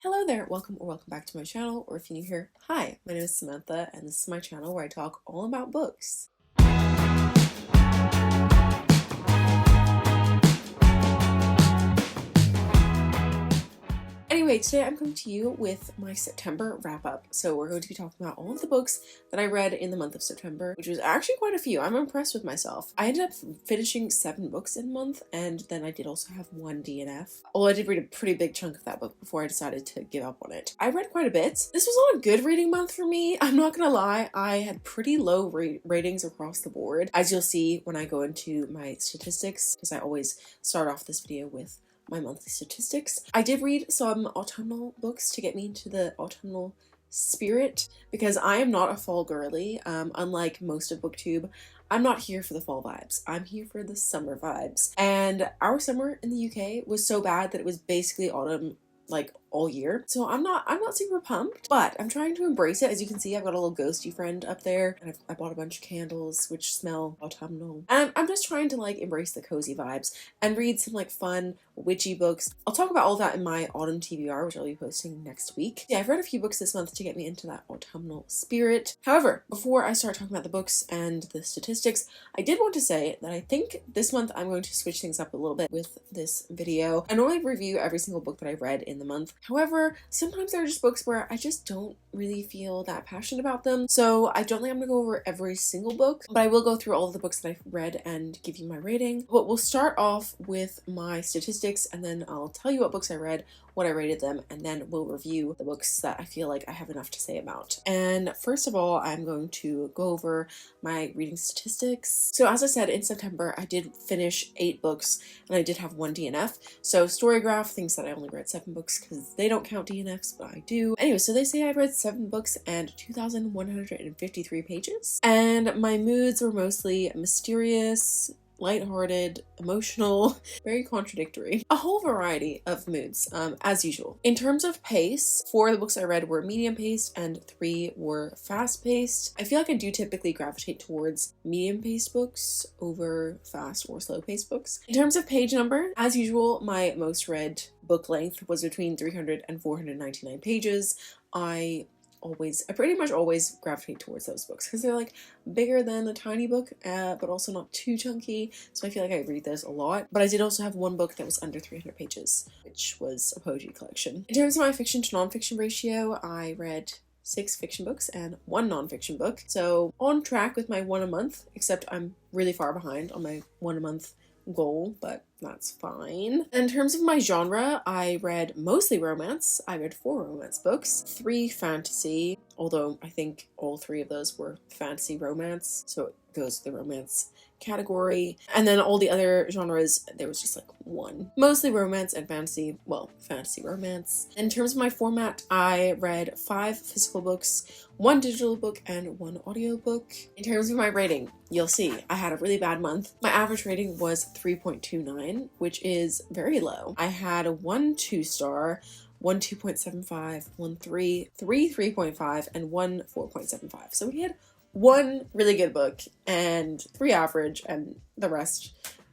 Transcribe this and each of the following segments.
Hello there, welcome or welcome back to my channel, or if you're new here, hi, my name is Samantha and this is my channel where I talk all about books. Anyway, today I'm coming to you with my September wrap-up. So we're going to be talking about all of the books that I read in the month of September, which was actually quite a few. I'm impressed with myself. I ended up finishing 7 books in a month, and then I did also have 1 DNF. Although I did read a pretty big chunk of that book before I decided to give up on it. I read quite a bit. This was not a good reading month for me. I'm not gonna lie, I had pretty low ratings across the board, as you'll see when I go into my statistics, because I always start off this video with my monthly statistics. I did read some autumnal books to get me into the autumnal spirit, because I am not a fall girly. Unlike most of BookTube, I'm not here for the fall vibes. I'm here for the summer vibes. And our summer in the UK was so bad that it was basically autumn like all year. So I'm not super pumped, but I'm trying to embrace it. As you can see, I've got a little ghosty friend up there, and I bought a bunch of candles which smell autumnal. And I'm just trying to like embrace the cozy vibes and read some like fun witchy books. I'll talk about all that in my autumn TBR, which I'll be posting next week. Yeah, I've read a few books this month to get me into that autumnal spirit. However, before I start talking about the books and the statistics, I did want to say that I think this month I'm going to switch things up a little bit with this video. I normally review every single book that I read in the month. However, sometimes there are just books where I just don't really feel that passionate about them. So I don't think I'm gonna go over every single book, but I will go through all of the books that I've read and give you my rating. But we'll start off with my statistics, and then I'll tell you what books I read, what I rated them, and then we'll review the books that I feel like I have enough to say about. And first of all, I'm going to go over my reading statistics. So as I said, in September, I did finish 8 books, and I did have 1 DNF. So Storygraph thinks that I only read 7 books because they don't count DNFs, but I do. Anyway, so they say I read 7 books and 2,153 pages. And my moods were mostly mysterious, lighthearted, emotional, very contradictory. A whole variety of moods, as usual. In terms of pace, 4 of the books I read were medium paced and 3 were fast paced. I feel like I do typically gravitate towards medium paced books over fast or slow paced books. In terms of page number, as usual, my most read book length was between 300 and 499 pages. I pretty much always gravitate towards those books because they're like bigger than a tiny book, but also not too chunky. So I feel like I read those a lot. But I did also have 1 book that was under 300 pages, which was a poetry collection. In terms of my fiction to nonfiction ratio, I read 6 fiction books and 1 nonfiction book. So on track with my 1 a month, except I'm really far behind on my 1 a month goal, but that's fine. In terms of my genre, I read mostly romance. I read 4 romance books, 3 fantasy, although I think all 3 of those were fantasy romance, so it goes to the romance category. And then all the other genres, there was just like 1. Mostly romance and fantasy, well, fantasy romance. In terms of my format, I read 5 physical books, 1 digital book, and 1 audiobook. In terms of my rating, you'll see I had a really bad month. My average rating was 3.29, which is very low. I had a 1 2-star, 1 2.75, 1 3, 3 3.5, and 1 4.75. So we had 1 really good book and 3 average, and the rest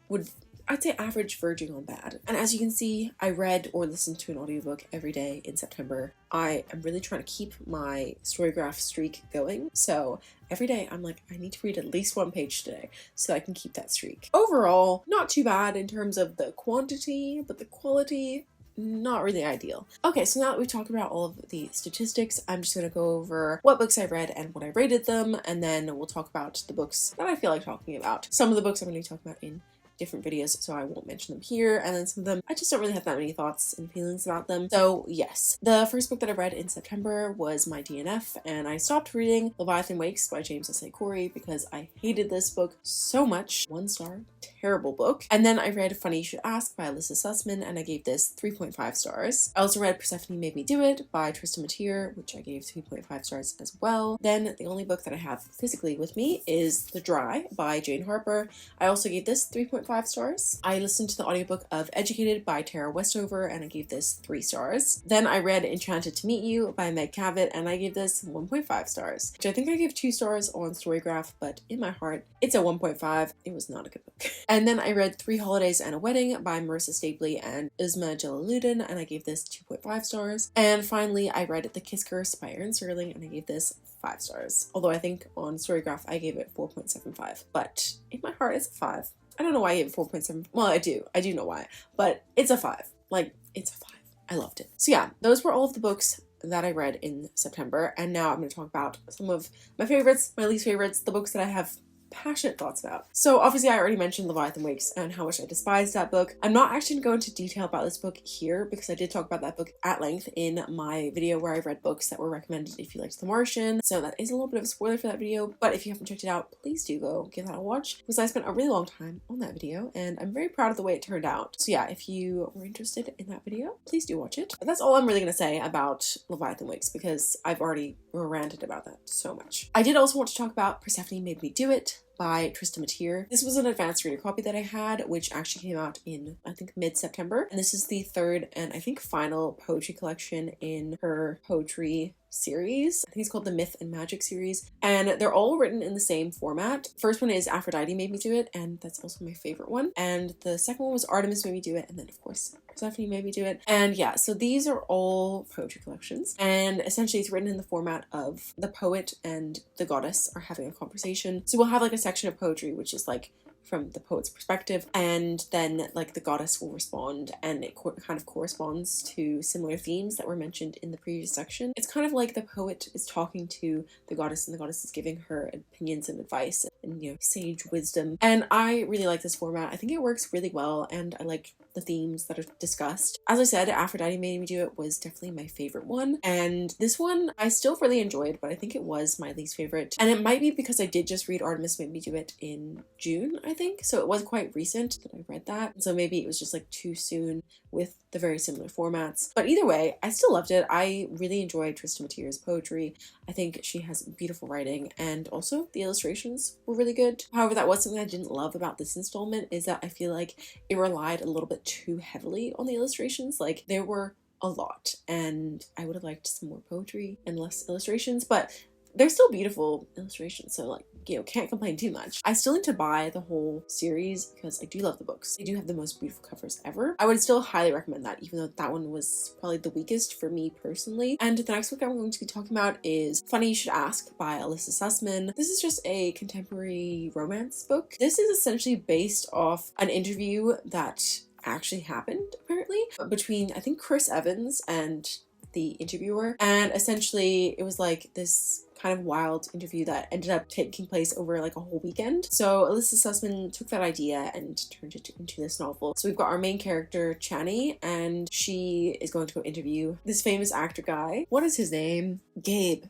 would, I'd say, average verging on bad. And as you can see, I read or listened to an audiobook every day in September. I am really trying to keep my Storygraph streak going. So every day I'm like, I need to read at least 1 page today so I can keep that streak. Overall, not too bad in terms of the quantity, but the quality, not really ideal. Okay, so now that we've talked about all of the statistics, I'm just gonna go over what books I read and what I rated them, and then we'll talk about the books that I feel like talking about. Some of the books I'm gonna be talking about in different videos, so I won't mention them here, and then some of them I just don't really have that many thoughts and feelings about them. So yes, the first book that I read in September was my DNF, and I stopped reading Leviathan Wakes by James S. A. Corey because I hated this book so much. 1 star, terrible book. And then I read Funny You Should Ask by Alyssa Sussman, and I gave this 3.5 stars. I also read Persephone Made Me Do It by Tristan Mattier, which I gave 3.5 stars as well. Then the only book that I have physically with me is The Dry by Jane Harper. I also gave this 3.5 2.5 stars. I listened to the audiobook of Educated by Tara Westover and I gave this 3 stars. Then I read Enchanted to Meet You by Meg Cabot and I gave this 1.5 stars, which I think I gave 2 stars on Storygraph, but in my heart, it's a 1.5. It was not a good book. And then I read 3 Holidays and a Wedding by Marissa Stapley and Isma Jalaluddin and I gave this 2.5 stars. And finally, I read The Kiss Curse by Erin Serling and I gave this 5 stars. Although I think on Storygraph I gave it 4.75, but in my heart it's a 5. I don't know why I gave it 4.7. Well, I do know why, but it's a 5. Like, it's a 5. I loved it. So yeah, those were all of the books that I read in September, and now I'm going to talk about some of my favorites, my least favorites, the books that I have passionate thoughts about. So obviously I already mentioned Leviathan Wakes and how much I despised that book. I'm not actually going to go into detail about this book here because I did talk about that book at length in my video where I read books that were recommended if you liked The Martian. So that is a little bit of a spoiler for that video, but if you haven't checked it out, please do go give that a watch because I spent a really long time on that video and I'm very proud of the way it turned out. So yeah, if you were interested in that video, please do watch it. But that's all I'm really going to say about Leviathan Wakes because I've already ranted about that so much. I did also want to talk about Persephone Made Me Do It by Trista Mateer. This was an advanced reader copy that I had, which actually came out in, I think, mid-September. And this is the third and I think final poetry collection in her poetry series. I think it's called the Myth and Magic series, and they're all written in the same format. First one is Aphrodite Made Me Do It, and that's also my favorite one. And the second one was Artemis Made Me Do It, and then of course Persephone Made Me Do It. And yeah, so these are all poetry collections, and essentially it's written in the format of the poet and the goddess are having a conversation. So we'll have like a section of poetry which is like from the poet's perspective, and then like the goddess will respond, and it kind of corresponds to similar themes that were mentioned in the previous section. It's kind of like the poet is talking to the goddess and the goddess is giving her opinions and advice and, you know, sage wisdom. And I really like this format. I think it works really well and I like the themes that are discussed. As I said, Aphrodite Made Me Do It was definitely my favorite one, and this one I still really enjoyed, but I think it was my least favorite. And it might be because I did just read Artemis Made Me Do It in June, I think, so it was quite recent that I read that, so maybe it was just like too soon with the very similar formats. But either way, I still loved it. I really enjoyed Trista Mateer's poetry. I think she has beautiful writing, and also the illustrations were really good. However, that was something I didn't love about this installment, is that I feel like it relied a little bit too heavily on the illustrations. Like, there were a lot, and I would have liked some more poetry and less illustrations, but they're still beautiful illustrations, so like, you know, can't complain too much. I still need to buy the whole series because I do love the books. They do have the most beautiful covers ever. I would still highly recommend that, even though that one was probably the weakest for me personally. And the next book I'm going to be talking about is Funny You Should Ask by Alyssa Sussman. This is just a contemporary romance book. This is essentially based off an interview that actually happened, apparently, between, I think, Chris Evans and the interviewer. And essentially it was like this kind of wild interview that ended up taking place over like a whole weekend. So Alyssa Sussman took that idea and turned it into this novel. So we've got our main character, Chani, and she is going to go interview this famous actor guy. What is his name? Gabe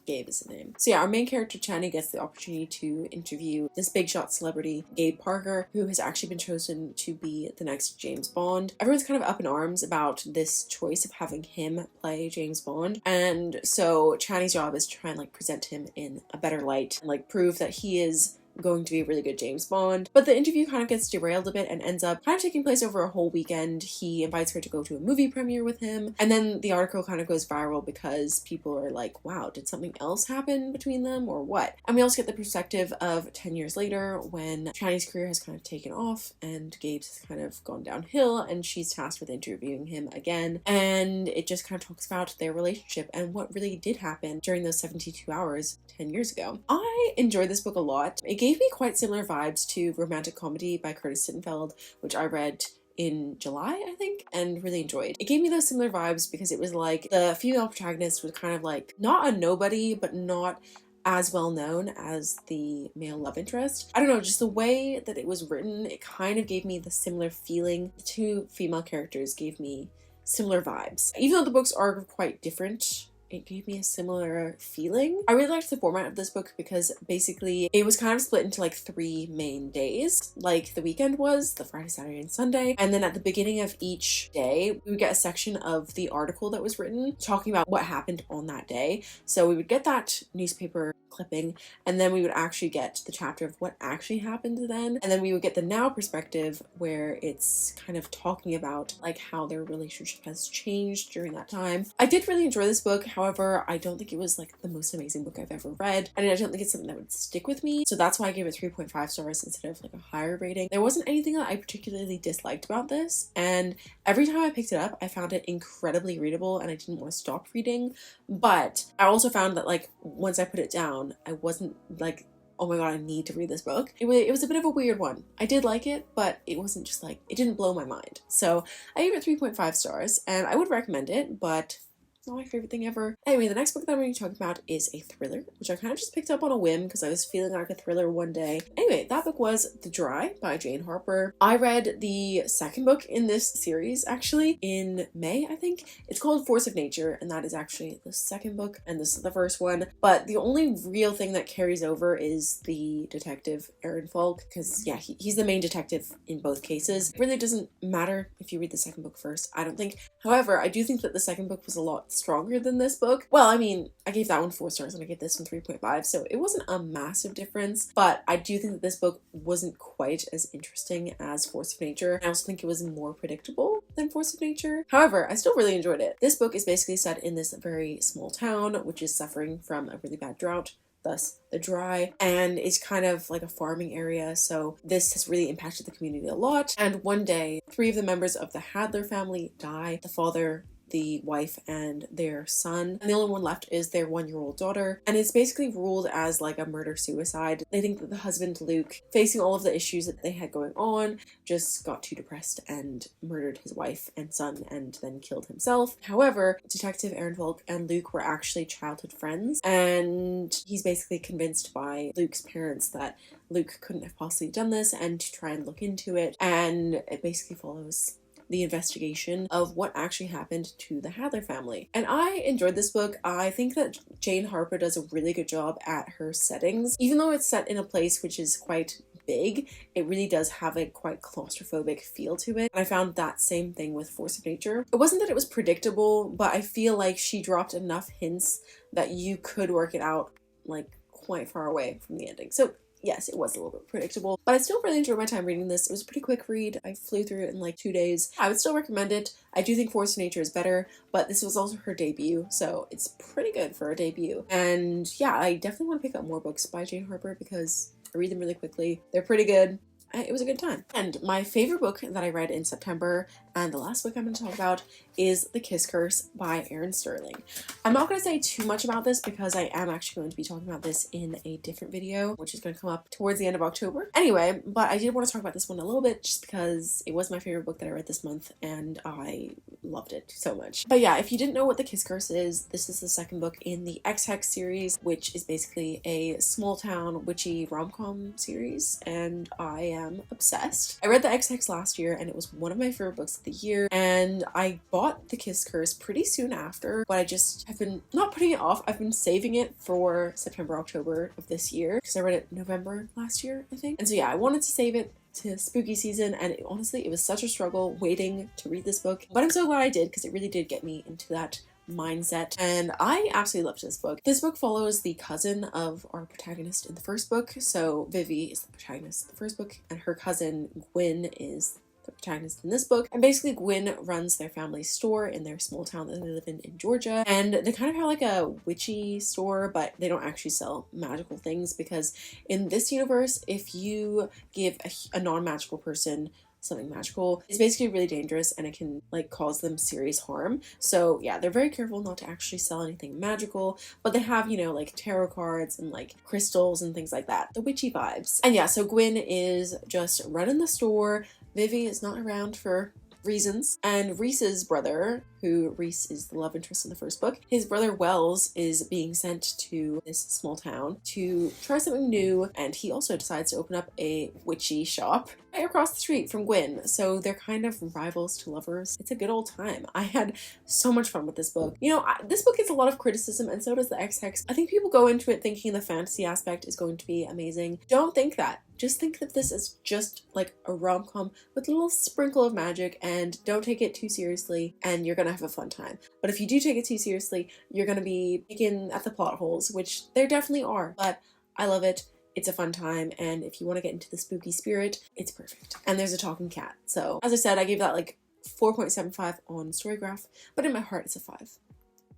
is the name. So yeah, our main character Chani gets the opportunity to interview this big shot celebrity, Gabe Parker, who has actually been chosen to be the next James Bond. Everyone's kind of up in arms about this choice of having him play James Bond, and so Chani's job is to try and like present him in a better light and like prove that he is going to be a really good James Bond. But the interview kind of gets derailed a bit and ends up kind of taking place over a whole weekend. He invites her to go to a movie premiere with him, and then the article kind of goes viral because people are like, wow, did something else happen between them or what? And we also get the perspective of 10 years later when Chinese career has kind of taken off and Gabe's has kind of gone downhill, and she's tasked with interviewing him again, and it just kind of talks about their relationship and what really did happen during those 72 hours 10 years ago. I enjoyed this book a lot. It gave me quite similar vibes to Romantic Comedy by Curtis Sittenfeld, which I read in July, I think, and really enjoyed. It gave me those similar vibes because it was like the female protagonist was kind of like not a nobody, but not as well known as the male love interest. I don't know, just the way that it was written, it kind of gave me the similar feeling. The two female characters gave me similar vibes. Even though the books are quite different it gave me a similar feeling. I really liked the format of this book because basically it was kind of split into like 3 main days, like the weekend was, the Friday, Saturday, and Sunday. And then at the beginning of each day, we would get a section of the article that was written talking about what happened on that day. So we would get that newspaper clipping, and then we would actually get the chapter of what actually happened then, and then we would get the now perspective where it's kind of talking about like how their relationship has changed during that time. I did really enjoy this book. However, I don't think it was like the most amazing book I've ever read, and I don't think it's something that would stick with me, so that's why I gave it 3.5 stars instead of like a higher rating. There wasn't anything that I particularly disliked about this, and every time I picked it up I found it incredibly readable and I didn't want to stop reading. But I also found that like once I put it down, I wasn't like, oh my god, I need to read this book. It was a bit of a weird one. I did like it, but it wasn't just like, it didn't blow my mind. So I gave it 3.5 stars, and I would recommend it, but it's not my favorite thing ever. Anyway, the next book that I'm going to talk about is a thriller, which I kind of just picked up on a whim because I was feeling like a thriller one day. Anyway, that book was The Dry by Jane Harper. I read the second book in this series actually in May, I think. It's called Force of Nature, and that is actually the second book, and this is the first one. But the only real thing that carries over is the detective, Aaron Falk, because yeah, he's the main detective in both cases. It really doesn't matter if you read the second book first, I don't think. However, I do think that the second book was a lot stronger than this book. Well, I mean, I gave that one 4 stars and I gave this one 3.5, so it wasn't a massive difference, but I do think that this book wasn't quite as interesting as Force of Nature. I also think it was more predictable than Force of Nature. However, I still really enjoyed it. This book is basically set in this very small town, which is suffering from a really bad drought, thus The Dry, and it's kind of like a farming area, so this has really impacted the community a lot. And one day, 3 of the members of the Hadler family die: the father, the wife, and their son, and the only one left is their 1-year-old daughter, and it's basically ruled as like a murder-suicide. They think that the husband, Luke, facing all of the issues that they had going on, just got too depressed and murdered his wife and son and then killed himself. However, Detective Aaron Falk and Luke were actually childhood friends, and he's basically convinced by Luke's parents that Luke couldn't have possibly done this and to try and look into it, and it basically follows the investigation of what actually happened to the Hadler family. And I enjoyed this book. I think that Jane Harper does a really good job at her settings. Even though it's set in a place which is quite big, it really does have a quite claustrophobic feel to it. And I found that same thing with Force of Nature. It wasn't that it was predictable, but I feel like she dropped enough hints that you could work it out like quite far away from the ending. So yes, it was a little bit predictable, but I still really enjoyed my time reading this. It was a pretty quick read. I flew through it in like 2 days. I would still recommend it. I do think Force of Nature is better, but this was also her debut, so it's pretty good for a debut. And yeah, I definitely want to pick up more books by Jane Harper because I read them really quickly. They're pretty good. It was a good time. And my favorite book that I read in September, and the last book I'm going to talk about, is The Kiss Curse by Erin Sterling. I'm not going to say too much about this because I am actually going to be talking about this in a different video, which is going to come up towards the end of October. Anyway, but I did want to talk about this one a little bit just because it was my favorite book that I read this month and I loved it so much. But yeah, if you didn't know what The Kiss Curse is, this is the second book in the X-Hex series, which is basically a small town witchy rom-com series, and I am obsessed. I read the X-Hex last year and it was one of my favorite books of the year, and I bought The Kiss Curse pretty soon after, but I just have been not putting it off. I've been saving it for September, October of this year because I read it November last year, I think. And so yeah, I wanted to save it to spooky season, and honestly, it was such a struggle waiting to read this book, but I'm so glad I did because it really did get me into that mindset, and I absolutely loved this book. This book follows the cousin of our protagonist in the first book. So Vivi is the protagonist of the first book, and her cousin Gwyn is the protagonist in this book. And basically Gwyn runs their family store in their small town that they live in Georgia, and they kind of have like a witchy store, but they don't actually sell magical things because in this universe, if you give a non-magical person something magical, it's basically really dangerous and it can like cause them serious harm. So yeah, they're very careful not to actually sell anything magical, but they have, you know, like tarot cards and like crystals and things like that, the witchy vibes. And yeah, so Gwyn is just running the store. Vivi is not around for reasons. And Reese's brother, who Reese is the love interest in the first book, his brother Wells is being sent to this small town to try something new, and he also decides to open up a witchy shop right across the street from Gwyn. So they're kind of rivals to lovers. It's a good old time. I had so much fun with this book. You know, this book gets a lot of criticism, and so does the X-Hex. I think people go into it thinking the fantasy aspect is going to be amazing. Don't think that. Just think that this is just like a rom-com with a little sprinkle of magic, and don't take it too seriously, and you're gonna have a fun time. But if you do take it too seriously, you're gonna be picking at the plot holes, which there definitely are. But I love it. It's a fun time, and if you want to get into the spooky spirit, it's perfect. And there's a talking cat. So as I said, I gave that like 4.75 on Storygraph, but in my heart it's a 5.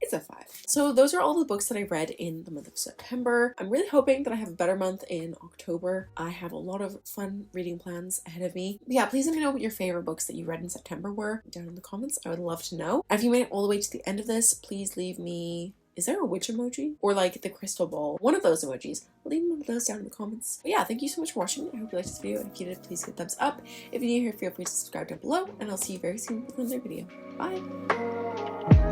It's a 5. So those are all the books that I read in the month of September. I'm really hoping that I have a better month in October. I have a lot of fun reading plans ahead of me. But yeah, please let me know what your favorite books that you read in September were down in the comments. I would love to know. And if you made it all the way to the end of this, please leave me... Is there a witch emoji? Or like the crystal ball? One of those emojis. Leave one of those down in the comments. But yeah, thank you so much for watching. I hope you liked this video. And if you did, please hit a thumbs up. If you're new here, feel free to subscribe down below. And I'll see you very soon with another video. Bye!